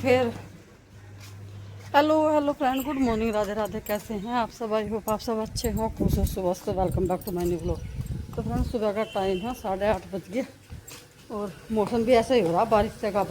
फिर hello friend, good morning, Radhe Radhe. कैसे हैं आप सब? आई होप आप सब अच्छे हों, खुश हो। सुबह welcome back to my new vlog. तो फ्रेंड सुबह का टाइम है 8:30 बज गए और मौसम भी ऐसा ही हो रहा, बारिश से का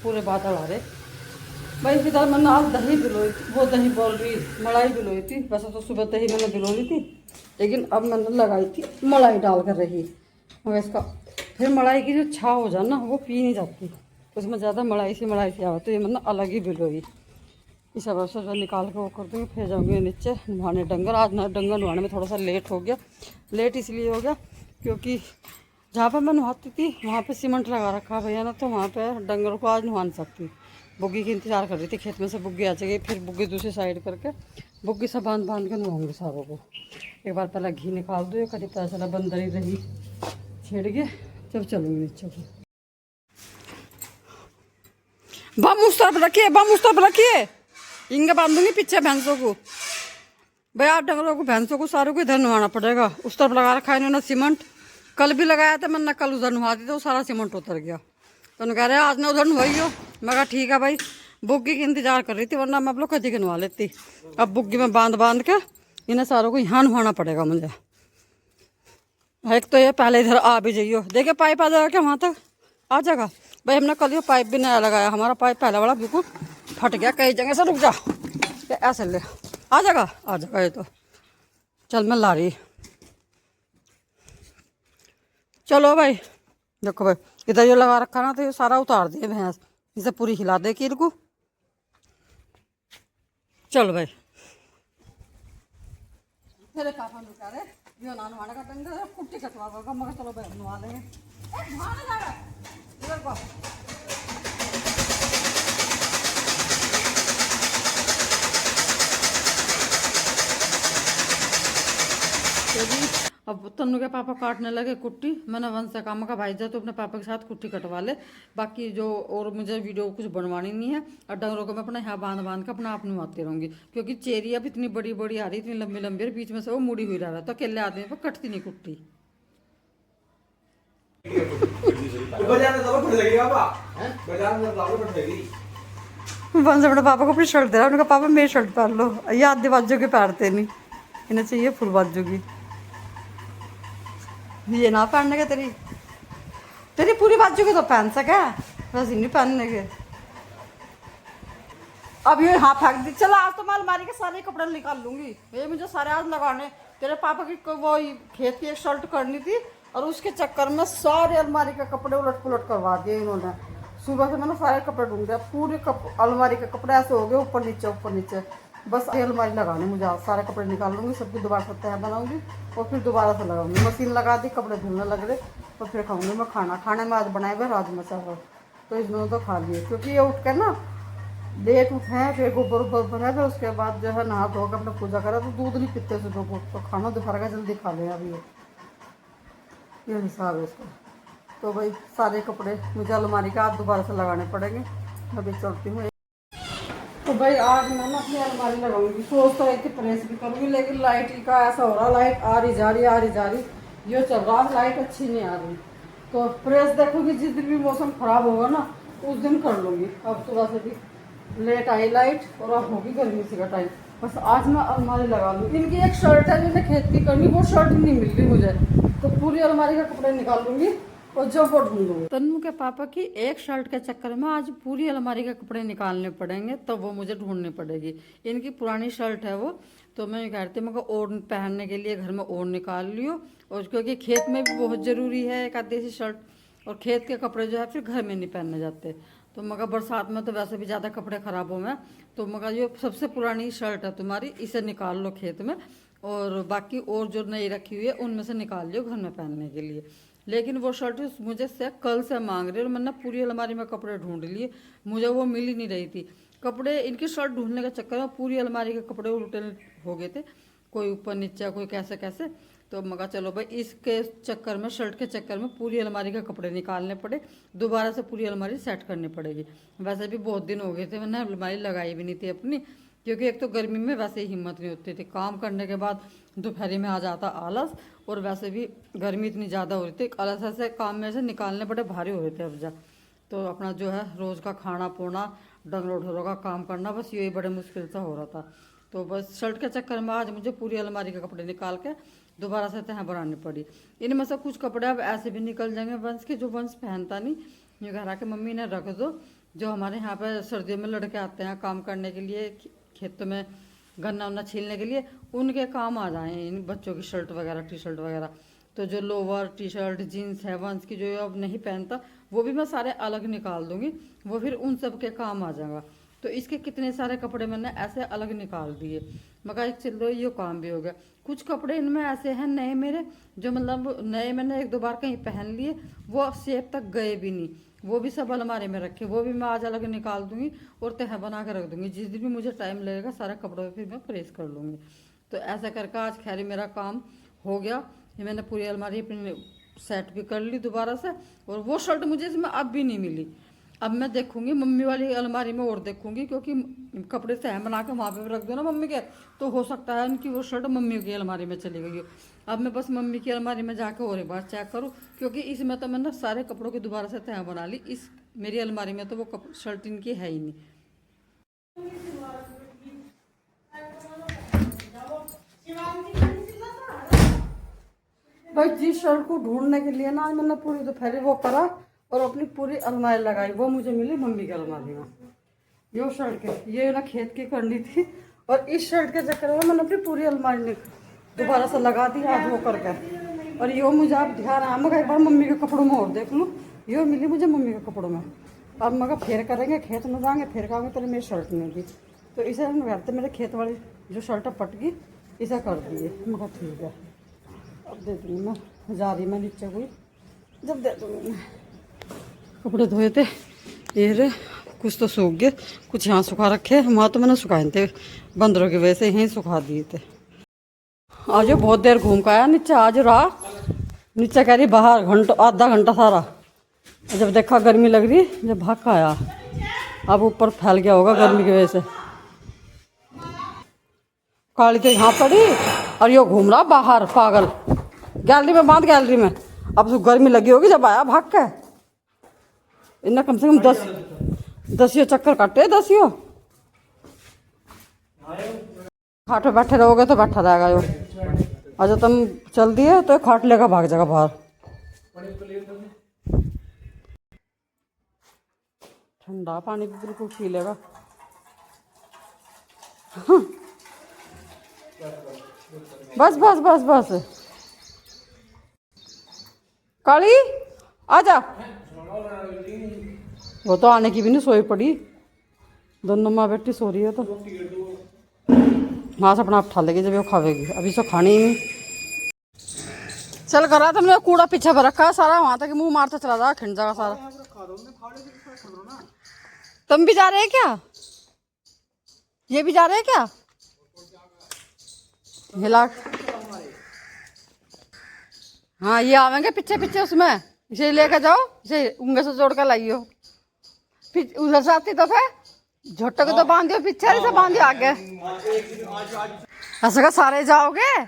पूरे बादल आ रहे। भाई इधर मैंने आज दही भिगोई थी, वो दही बोल रही मलाई भिगोई थी। वैसे तो सुबह दही मैंने भिगो ली थी, लेकिन अब मैंने लगाई थी मलाई डाल कर रही। मगर इसका फिर मलाई की जो छाव हो जाए ना, वो पी नहीं जाती, उसमें ज़्यादा मलाई से आवा। तो ये मैंने अलग ही भिगोई। इस सब से जो निकाल के वो कर दूँगी, फिर जाऊँगी नीचे नहाने डंगर। आज ना डंगर नहाने में थोड़ा सा लेट हो गया। लेट इसलिए हो गया क्योंकि जहाँ पर मैं नहाती थी वहाँ पे सीमेंट लगा रखा भैया ना, तो वहाँ पे डंगर को आज नहा नहीं सकती। बुग्गी की इंतज़ार कर रही थी, खेत में से बुग्गी आ जाएगी, फिर बुग्गी दूसरी साइड करके बुग्गी से बांध के नहाऊँगी सारों को। एक बार पहले घी निकाल दो, कभी पता चला बंदर ही रही छेड़ के, जब चलूँगी नीचे को। बम उस तरफ रखिए, इंगे बांधूंगी पीछे भैंसों को। भाई आप डंगरों को, भैंसों को, सारों को इधर नहाना पड़ेगा। उस तरफ लगा रखा है इन्होंने सीमेंट। कल भी लगाया था मैंने, कल उधर नहा दी तो सारा सीमेंट उतर गया। तो उन्होंने कह रहे आज ना उधर नहाई हो। मैं कहा ठीक है भाई, बुग्गी की इंतजार कर रही थी, वरना मैं आप लोग कदी के नहा लेती। अब बुग्गी में बांध के इन्हें सारों को यहाँ नहाना पड़ेगा मुझे। एक तो ये पहले इधर आ भी जाइयो, देखे पाइप आ जाएगा क्या वहाँ तक? आ जाएगा भाई। हमने कल ये पाइप भी नया लगाया, हमारा पाइप पहले वाला बिल्कुल फट गया कई जगह से। रुक जा, ऐसे ले, आ जाएगा ये तो। चल मैं ला रही, चलो भाई। देखो भाई इधर ये लगा रखा ना, तो ये सारा उतार दिए भैंस, इसे पूरी हिला दे कील को। चलो भाई, मेरे पापा ने कह रहे यो ना नहाने का डंगर कुट्टी कटवा होगा, मगर चलो भाई नहा लेंगे। इधर को अब तन्नू के पापा काटने लगे कुट्टी। मैंने वन से काम का भाई जा तो अपने पापा के साथ कुट्टी कटवा ले, बाकी जो और मुझे वीडियो कुछ बनवानी नहीं है। और डंगरों को मैं अपने यहाँ बांध के अपना आप नवाती रहूँगी, क्योंकि चेरी अब इतनी बड़ी बड़ी आ रही, इतनी लंबी लंबी, और बीच में से वो मुड़ी हुई रहा है, तो अकेले आदमी पर कटती नहीं कुट्टी। वन से अपने पापा को अपनी शर्ट दे रहा है, उनका पापा मेरी शर्ट पहन लो, ये आधे बाजू के पहनते नहीं, इन्हें चाहिए फुल बाजू की। ये ना पहनने के, तेरी पूरी बाजू की तो पहन सके, वैसे नहीं पहनने के। अब ये हाँ फेंक दी। चलो आज तो मैं अलमारी के सारे कपड़े निकाल लूंगी, ये मुझे सारे आज लगाने। तेरे पापा की वो खेत की एक शर्ट करनी थी, और उसके चक्कर में सारे अलमारी के कपड़े उलट पुलट करवा दिए इन्होंने। सुबह से मैंने सारे कपड़े ढूंढ दिया, पूरे अलमारी के कपड़े ऐसे हो गए ऊपर नीचे। बस ये अलमारी लगाने, मुझे आज सारे कपड़े निकाल लूँगी, सबकी दोबारा से तय बनाऊँगी और फिर दोबारा से लगाऊंगी। मशीन लगा दी, कपड़े धुलने लग रहे, और फिर खाऊंगी मैं खाना। खाने में आज बनाए हुए राजमा चावल, तो इसमें तो खा लिए, क्योंकि ये उठ कर ना लेट उठे हैं, फिर गोबर बनाए, फिर उसके बाद जो है नहा धो के अपना पूजा करा, तो दूध नहीं पीते सुबह को, तो खाना दोपहर का जल्दी खा लें। अभी ये हिसाब है इसका। तो भाई सारे कपड़े मुझे अलमारी का आज दोबारा से लगाने पड़ेंगे। अभी चलती हूँ। तो भाई आज मैं ना अपनी अलमारी लगाऊंगी, सोच तो एक प्रेस भी करूँगी, लेकिन लाइट का ऐसा हो रहा, लाइट आ रही जा रही ये चल रहा, लाइट अच्छी नहीं आ रही। तो प्रेस देखूंगी, जिस दिन भी मौसम खराब होगा ना उस दिन कर लूँगी। अब सुबह से भी लेट आई लाइट, और अब होगी गर्मी सी का टाइम। बस आज मैं अलमारी लगा लूँगी। इनकी एक शर्ट है जिन्हें खेत की करनी, वो शर्ट नहीं मिल रही मुझे, तो पूरी अलमारी का कपड़े निकाल लूँगी और जो वो ढूंढूंगी। तन्नू के पापा की एक शर्ट के चक्कर में आज पूरी अलमारी के कपड़े निकालने पड़ेंगे, तो वो मुझे ढूंढनी पड़ेगी। इनकी पुरानी शर्ट है वो, तो मैं कह रही थी मैं और पहनने के लिए घर में और निकाल लियो, और क्योंकि खेत में भी बहुत ज़रूरी है एक आधी सी शर्ट, और खेत के कपड़े जो है फिर घर में नहीं पहनने जाते। तो मगर बरसात में तो वैसे भी ज़्यादा कपड़े ख़राब हो गए, तो मगर ये सबसे पुरानी शर्ट है तुम्हारी, इसे निकाल लो खेत में, और बाकी और जो नई रखी हुई है उनमें से निकाल लियो घर में पहनने के लिए। लेकिन वो शर्ट मुझे से कल से मांग रही है, और मैंने पूरी अलमारी में कपड़े ढूंढ लिए, मुझे वो मिल ही नहीं रही थी। कपड़े इनकी शर्ट ढूंढने के चक्कर में पूरी अलमारी के कपड़े उल्टे हो गए थे, कोई ऊपर नीचे कोई कैसे। तो मगर चलो भाई, इसके चक्कर में, शर्ट के चक्कर में पूरी अलमारी के कपड़े निकालने पड़े, दोबारा से पूरी अलमारी सेट करनी पड़ेगी। वैसे भी बहुत दिन हो गए थे, मैंने अलमारी लगाई भी नहीं थी अपनी, क्योंकि एक तो गर्मी में वैसे ही हिम्मत नहीं होती थी, काम करने के बाद दोपहरी में आ जाता आलस, और वैसे भी गर्मी इतनी ज़्यादा हो रही थी, आलस से काम में से निकालने बड़े भारी हो रहे थे अब जा। तो अपना जो है रोज़ का खाना पोना डंगरों ढोरों का काम करना, बस यही बड़े मुश्किल से हो रहा था। तो बस शर्ट के चक्कर में आज मुझे पूरी अलमारी के कपड़े निकाल के दोबारा से तह बनानी पड़ी। इनमें से कुछ कपड़े अब ऐसे भी निकल जाएंगे वंश के, जो वंश पहनता नहीं, ये घर आके मम्मी ने रख दो। जो हमारे यहाँ पे सर्दियों में लड़के आते हैं काम करने के लिए, खेतों में गन्ना उन्ना छीलने के लिए, उनके काम आ जाए इन बच्चों की शर्ट वगैरह, टी शर्ट वगैरह। तो जो लोअर टी शर्ट जीन्स है वंश की, जो अब नहीं पहनता, वो भी मैं सारे अलग निकाल दूंगी, वो फिर उन सब के काम आ जाएगा। तो इसके कितने सारे कपड़े मैंने ऐसे अलग निकाल दिए। मगर चलो ये काम भी हो गया। कुछ कपड़े इनमें ऐसे हैं नए मेरे, जो मतलब नए मैंने 1-2 बार कहीं पहन लिए, वो शेप तक गए भी नहीं, वो भी सब अलमारी में रखे, वो भी मैं आज अलग निकाल दूंगी और तह बना के रख दूंगी। जिस दिन भी मुझे टाइम लगेगा सारे कपड़ों फिर मैं प्रेस कर लूँगी। तो ऐसा करके आज खैर मेरा काम हो गया। ये मैंने पूरी अलमारी अपनी सेट भी कर ली दोबारा से। और वो शर्ट मुझे इसमें अब भी नहीं मिली। अब मैं देखूंगी मम्मी वाली अलमारी में और देखूंगी, क्योंकि कपड़े तह बना के वहाँ पे रख दो ना मम्मी के, तो हो सकता है उनकी वो शर्ट मम्मी की अलमारी में चली गई हो। अब मैं बस मम्मी की अलमारी में जाके और एक बार चेक करूँ, क्योंकि इसमें तो मैंने सारे कपड़ों की दोबारा से तह बना ली। इस मेरी अलमारी में तो वो शर्ट इनकी है ही नहीं। भाई जिस शर्ट को ढूंढने के लिए ना आज मैंने पूरी दोपहर वो करा और अपनी पूरी अलमारी लगाई, वो मुझे मिली मम्मी की अलमारी में। यो शर्ट के ये ना खेत की करनी थी, और इस शर्ट के चक्कर में मैंने अपनी पूरी अलमारी दोबारा से लगा दी आज वो करके। और यो मुझे आप ध्यान आया, मगर एक बार मम्मी के कपड़ों में और देख लूँ, यो मिली मुझे मम्मी के कपड़ों में। अब मगर फिर करेंगे, खेत में जाएंगे, फिर कहेंगे तेरे मेरी शर्ट नहीं थी, तो इसे हम करते मेरे खेत वाली जो शर्ट पट गई इसे कर दिए। मगर ठीक है, अब दे दूँगी मैं, जा रही मैं नीचे कोई, जब दे दूँगी। कपड़े धोए थे ये रे, कुछ तो सूख गए, कुछ यहाँ सुखा रखे, वहाँ तो मैंने सुखाए थे बंदरों की वजह से, यहीं सुखा दिए थे। आज बहुत देर घूम के आया नीचे, आज रहा नीचे कह रही बाहर आधा घंटा सारा। जब देखा गर्मी लग रही, जब भाग का आया, अब ऊपर फैल गया होगा गर्मी की वजह से। काली तो यहाँ पड़ी और यो घूम रहा बाहर पागल, गैलरी में बांध, गैलरी में। अब तो गर्मी लगी होगी जब आया भाग के। इन्हें कम से कम 10 चक्कर काटे, 10 खाट पे बैठे रहोगे तो बैठा रहेगा यो। और जब तुम चल दिए तो खाट लेकर भाग जाएगा बाहर। ठंडा पानी भी बिल्कुल पी लेगा। बस बस बस बस, काली आजा। वो तो आने की भी नहीं, सोई पड़ी, दोनों माँ बेटी सो रही है। तो माँ से अपना आप उठा लेगी जब वो खावेगी, अभी तो खानी ही नहीं। चल करा तुमने कूड़ा पीछे पर रखा है सारा, वहां तक मुंह मारता चला जा, खिंड जाएगा सारा। तुम भी जा रहे हैं क्या? ये भी जा रहे हैं क्या? हिला, हाँ ये आवेंगे पीछे पीछे उसमें, इसे लेकर जाओ, इसे उंगली से जोड़ कर लाइयो। फिर उधर से आती तो फिर झोटो को तो बांध दियो पीछे, से बांध दियो आगे। ऐसा का सारे जाओगे,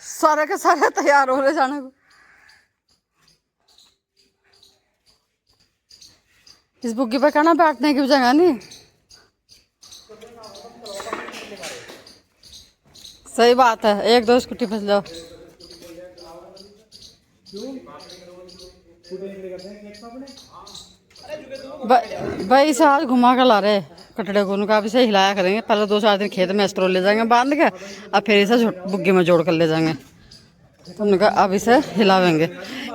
सारे के सारे तैयार हो रहे जाने को। इस बुग्गी पे कहना बैठने की जगह नहीं। सही बात है, 1-2 स्कूटी फंस जाओ। भाई इसे आज घुमा कर ला रहे कटड़े को, उनका अब इसे हिलाया करेंगे। पहले 2-4 दिन खेत में एस्ट्रोल ले जाएंगे बांध के, अब फिर इसे बुग्गी में जोड़ कर ले जाएंगे। तो उनका अब इसे हिलावेंगे।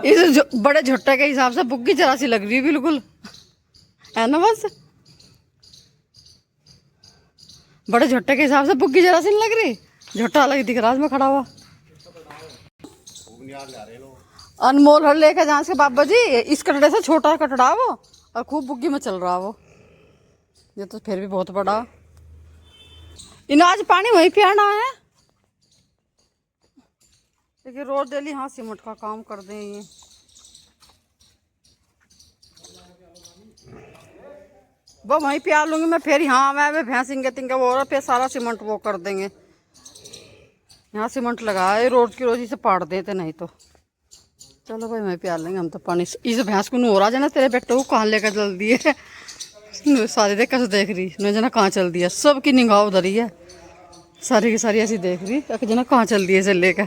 इस बड़े झुट्टे के हिसाब से बुग्गी जरा सी लग रही है बिल्कुल, है ना? बस बड़े झुट्टे के हिसाब से बुग्गी जरा सी नहीं लग रही, झुट्टा अलग दिख रहा है में खड़ा हुआ। अनमोल हर लेके जहाँ से बाबा जी, इस कटड़े से छोटा कटड़ा वो, और खूब बुग्गी में चल रहा वो। ये तो फिर भी बहुत बड़ा। इन आज पानी वहीं पे आना है, लेकिन रोज डेली हाँ सीमेंट का काम कर दें ये। वो वहीं पे आ लूंगी मैं, फिर यहाँ मैं भैंसिंगे तिंगे वो फिर सारा सीमेंट वो कर देंगे। यहाँ सीमेंट लगाए रोज की रोज इसे पाड़ देते, नहीं तो चलो भाई मैं प्यार लेंगे हम तो पानी। इस भैंस को नू हो रहा है ना तेरे बेटो को कहाँ लेकर चल दी है। सारी देख कैसे देख रही न जना कहाँ चल दी है। सबकी निगाह उधर ही है, सारी की सारी ऐसी देख रही है जना कहाँ चल दी है इसे लेकर।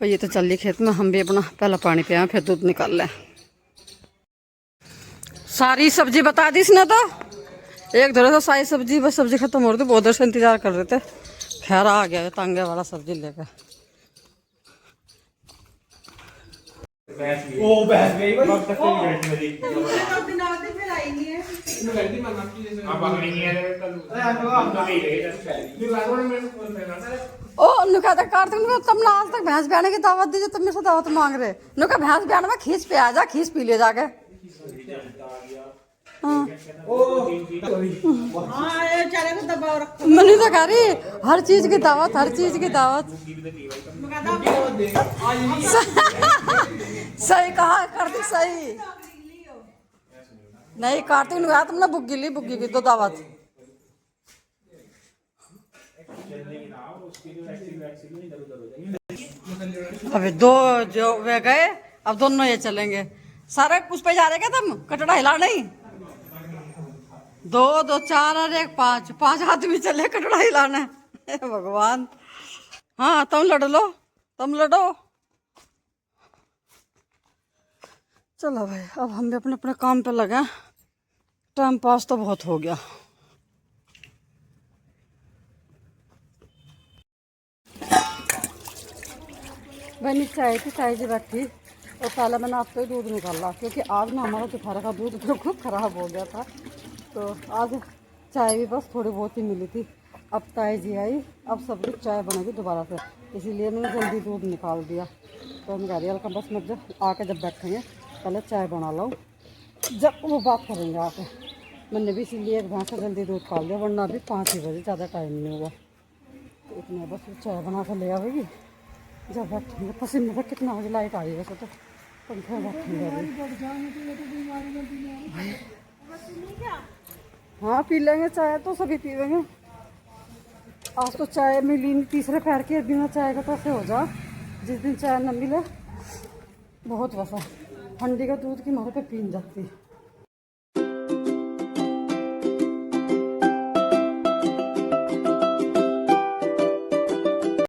भाई ये तो चल रही खेत में, हम भी अपना पहला पानी पिया फिर दूध निकाल लें। सारी सब्जी बता दी इसने तो, एक धरे तो सारी सब्जी, बस सब्जी खत्म हो रही थी, बहुत देर से इंतजार कर रहे थे। खैर आ गया तांगे वाला सब्जी लेकर। ओ नुका तक कार्तिक ने तुमने आज तक भैंस ब्याने की दावत दी जो तुम से दावत मांग रहे। नुका भैंस ब्याने में खींच पे आ जा, खींच पी ले जाके। मैंने तो कह रही हर चीज की दावत, हर चीज की दावत। सही कहा कार्तिक, सही नहीं कार्तिक ने कहा तुमने बुग्गी ली, बुग्गी की तो दावत। अबे दो जो वे गए, अब दोनों ये चलेंगे। सारे उस पे जा रहे क्या तुम, कटड़ा हिला नहीं? दो दो चार और एक पांच, पांच आदमी चले कटड़ा हिलाने। भगवान। हाँ तुम लड़ लो, तुम लड़ो। चलो भाई अब हम भी अपने अपने काम पे लगे, टाइम पास तो बहुत हो गया। बनी चाय थी, चाय जी बैठी और पहले मैंने आपको ही दूध निकाला क्योंकि आज ना हमारा दोपहर का दूध बिल्कुल ख़राब हो गया था। तो आज चाय भी बस थोड़ी बहुत ही मिली थी। अब ताई जी आई, अब सब कुछ चाय बनेगी दोबारा से, इसीलिए मैंने जल्दी दूध निकाल दिया। तो हम गाड़ी का बस मैं जब आके जब बैठेंगे पहले चाय बना लो, जब वो बात करेंगे आके। मैंने भी इसीलिए एक भैंस से जल्दी दूध काल दिया, वरना अभी 5 ही बजे, ज़्यादा टाइम नहीं हुआ। तो इतना बस चाय बना कर ले आएगी जब बैठेंगे। पसीने तक कितना बजे लाइट आई वैसे तो पंखे बैठेंगे। हाँ पी लेंगे चाय तो, सभी पी लेंगे। आज तो चाय मिली नहीं, तीसरे पैर के बिना चाय का कैसे हो जा। जिस दिन चाय न मिले बहुत वैसा ठंडी का दूध की मारे पे पीन जाती है।